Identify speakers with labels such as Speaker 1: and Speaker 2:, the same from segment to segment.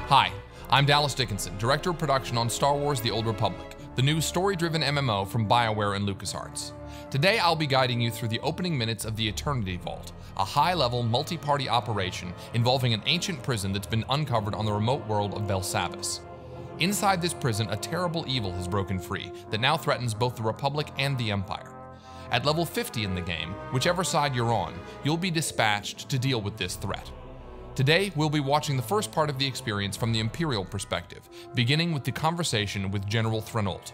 Speaker 1: Hi, I'm Dallas Dickinson, Director of Production on Star Wars The Old Republic, the new story-driven MMO from Bioware and LucasArts. Today I'll be guiding you through the opening minutes of the Eternity Vault, a high-level multi-party operation involving an ancient prison that's been uncovered on the remote world of Belsavis. Inside this prison, a terrible evil has broken free that now threatens both the Republic and the Empire. At level 50 in the game, whichever side you're on, you'll be dispatched to deal with this threat. Today, we'll be watching the first part of the experience from the Imperial perspective, beginning with the conversation with General TRUE-1080P.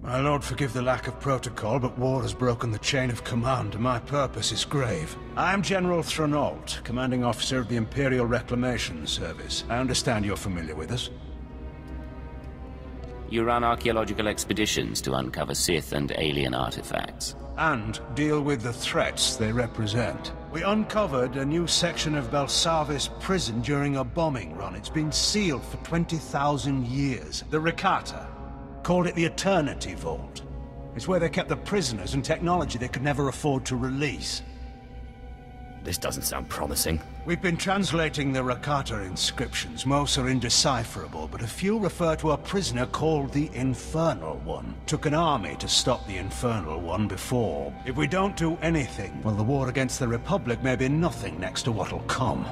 Speaker 2: My lord, forgive the lack of protocol, but war has broken the chain of command, and my purpose is grave. I am General TRUE-1080P, Commanding Officer of the Imperial Reclamation Service. I understand you're familiar with us.
Speaker 3: You run archaeological expeditions to uncover Sith and alien artifacts.
Speaker 2: And deal with the threats they represent. We uncovered a new section of Belsavis prison during a bombing run. It's been sealed for 20,000 years. The Rakata called it the Eternity Vault. It's where they kept the prisoners and technology they could never afford to release.
Speaker 4: This doesn't sound promising.
Speaker 2: We've been translating the Rakata inscriptions. Most are indecipherable, but a few refer to a prisoner called the Infernal One. Took an army to stop the Infernal One before. If we don't do anything, well, the war against the Republic may be nothing next to what'll come.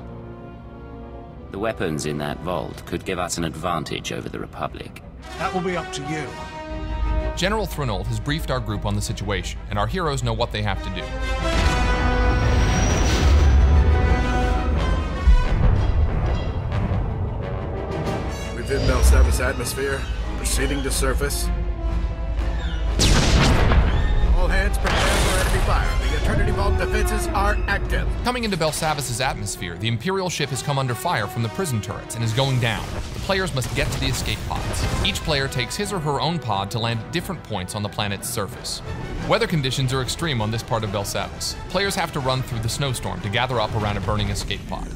Speaker 3: The weapons in that vault could give us an advantage over the Republic.
Speaker 2: That will be up to you.
Speaker 1: General TRUE-1080P has briefed our group on the situation, and our heroes know what they have to do.
Speaker 5: Within Belsavis atmosphere, proceeding to surface. All hands prepare for enemy fire. The Eternity Vault defenses are active.
Speaker 1: Coming into Belsavis' atmosphere, the Imperial ship has come under fire from the prison turrets and is going down. The players must get to the escape pods. Each player takes his or her own pod to land at different points on the planet's surface. Weather conditions are extreme on this part of Belsavis. Players have to run through the snowstorm to gather up around a burning escape pod.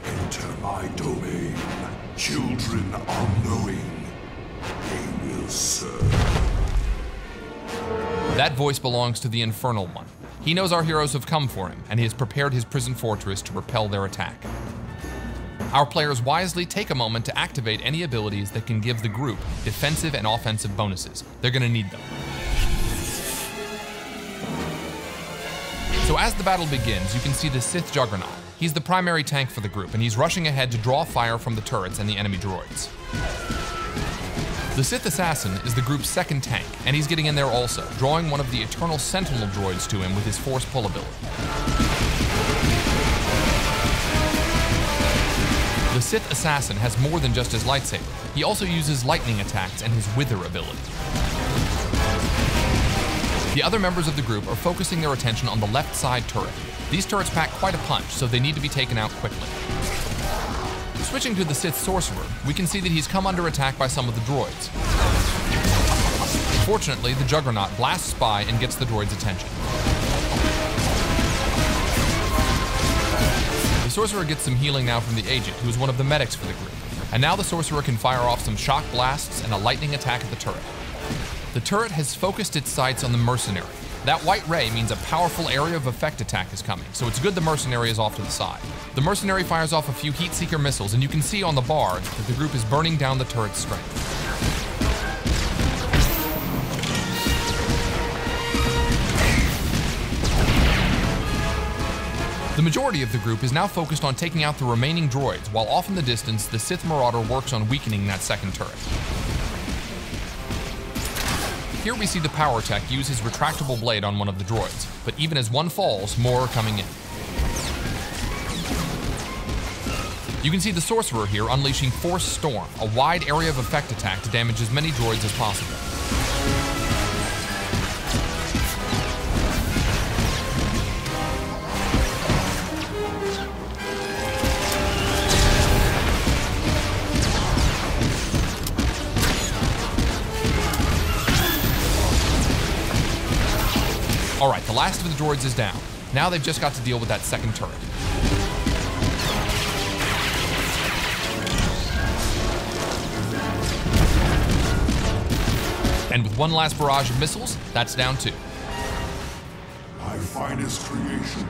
Speaker 6: Enter my domain. Children unknowing, they will serve.
Speaker 1: That voice belongs to the Infernal One. He knows our heroes have come for him, and he has prepared his prison fortress to repel their attack. Our players wisely take a moment to activate any abilities that can give the group defensive and offensive bonuses. They're gonna need them. So as the battle begins, you can see the Sith Juggernaut. He's the primary tank for the group, and he's rushing ahead to draw fire from the turrets and the enemy droids. The Sith Assassin is the group's second tank, and he's getting in there also, drawing one of the Eternal Sentinel droids to him with his Force Pull ability. The Sith Assassin has more than just his lightsaber. He also uses lightning attacks and his Wither ability. The other members of the group are focusing their attention on the left side turret. These turrets pack quite a punch, so they need to be taken out quickly. Switching to the Sith Sorcerer, we can see that he's come under attack by some of the droids. Fortunately, the Juggernaut blasts by and gets the droid's attention. The Sorcerer gets some healing now from the Agent, who is one of the medics for the group. And now the Sorcerer can fire off some shock blasts and a lightning attack at the turret. The turret has focused its sights on the Mercenary. That white ray means a powerful area of effect attack is coming, so it's good the Mercenary is off to the side. The Mercenary fires off a few Heatseeker missiles, and you can see on the bar that the group is burning down the turret's strength. The majority of the group is now focused on taking out the remaining droids, while off in the distance, the Sith Marauder works on weakening that second turret. Here we see the Power Tech use his retractable blade on one of the droids, but even as one falls, more are coming in. You can see the Sorcerer here unleashing Force Storm, a wide area of effect attack to damage as many droids as possible. Alright, the last of the droids is down. Now they've just got to deal with that second turret. And with one last barrage of missiles, that's down too.
Speaker 6: My finest creation,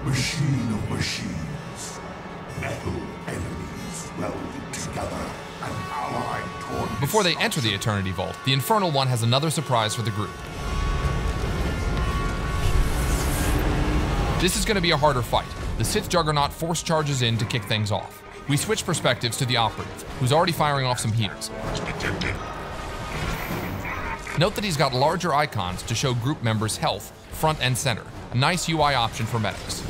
Speaker 6: machine of machines, metal enemies. worlds welded together, an allied toward
Speaker 1: Before they enter the Eternity Vault, the Infernal One has another surprise for the group. This is going to be a harder fight. The Sith Juggernaut force charges in to kick things off. We switch perspectives to the Operative, who's already firing off some heaters. Note that he's got larger icons to show group members' health, front and center. A nice UI option for medics.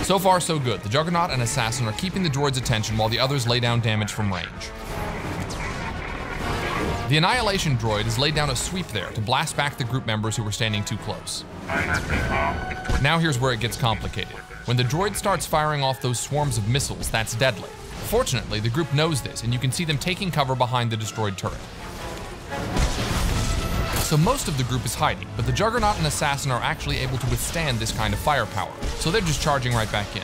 Speaker 1: So far, so good. The Juggernaut and Assassin are keeping the droid's attention while the others lay down damage from range. The Annihilation droid has laid down a sweep there to blast back the group members who were standing too close. Now here's where it gets complicated. When the droid starts firing off those swarms of missiles, that's deadly. Fortunately, the group knows this, and you can see them taking cover behind the destroyed turret. So most of the group is hiding, but the Juggernaut and Assassin are actually able to withstand this kind of firepower, so they're just charging right back in.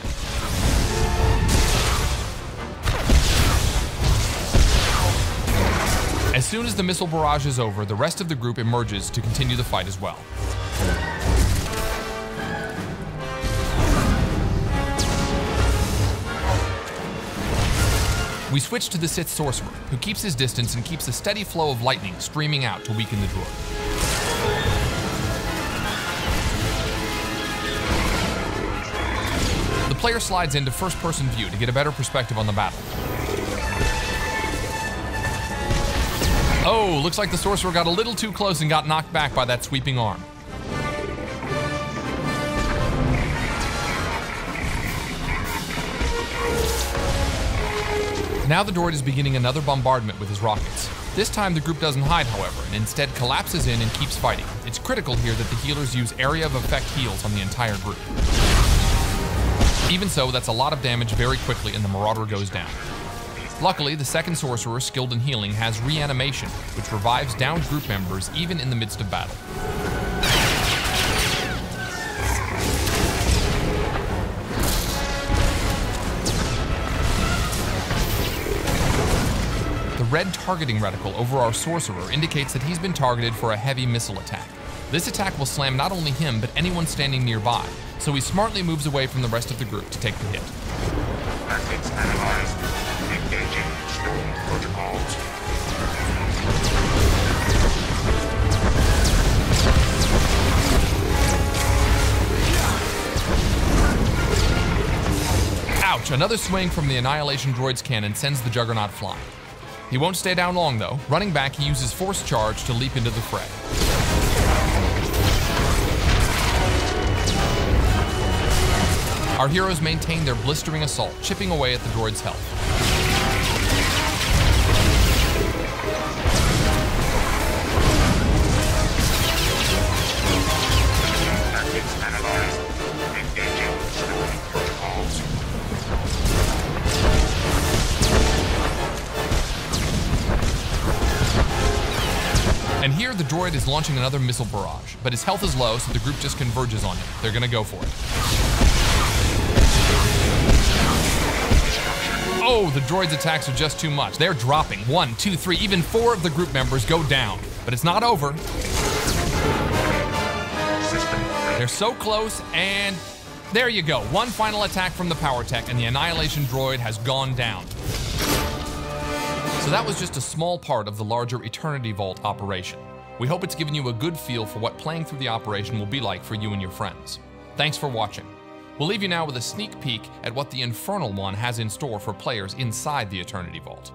Speaker 1: As soon as the missile barrage is over, the rest of the group emerges to continue the fight as well. We switch to the Sith Sorcerer, who keeps his distance and keeps a steady flow of lightning streaming out to weaken the droid. The player slides into first-person view to get a better perspective on the battle. Oh, looks like the Sorcerer got a little too close and got knocked back by that sweeping arm. Now the droid is beginning another bombardment with his rockets. This time the group doesn't hide, however, and instead collapses in and keeps fighting. It's critical here that the healers use area of effect heals on the entire group. Even so, that's a lot of damage very quickly and the Marauder goes down. Luckily, the second Sorcerer, skilled in healing, has reanimation, which revives downed group members even in the midst of battle. The red targeting reticle over our Sorcerer indicates that he's been targeted for a heavy missile attack. This attack will slam not only him, but anyone standing nearby, so he smartly moves away from the rest of the group to take the hit.
Speaker 6: Methods analyzed. Engaging storm protocols.
Speaker 1: Ouch! Another swing from the Annihilation droid's cannon sends the Juggernaut flying. He won't stay down long though. Running back, he uses force charge to leap into the fray. Our heroes maintain their blistering assault, chipping away at the droid's health.
Speaker 6: Methods analyzed. Engaging storm protocols.
Speaker 1: And here the droid is launching another missile barrage, but his health is low, so the group just converges on him. They're gonna go for it. Oh, the droid's attacks are just too much. They're dropping. 1, 2, 3, even 4 of the group members go down. But it's not over. They're so close, and there you go. One final attack from the power tech, and the Annihilation droid has gone down. So that was just a small part of the larger Eternity Vault operation. We hope it's given you a good feel for what playing through the operation will be like for you and your friends. Thanks for watching. We'll leave you now with a sneak peek at what the Infernal One has in store for players inside the Eternity Vault.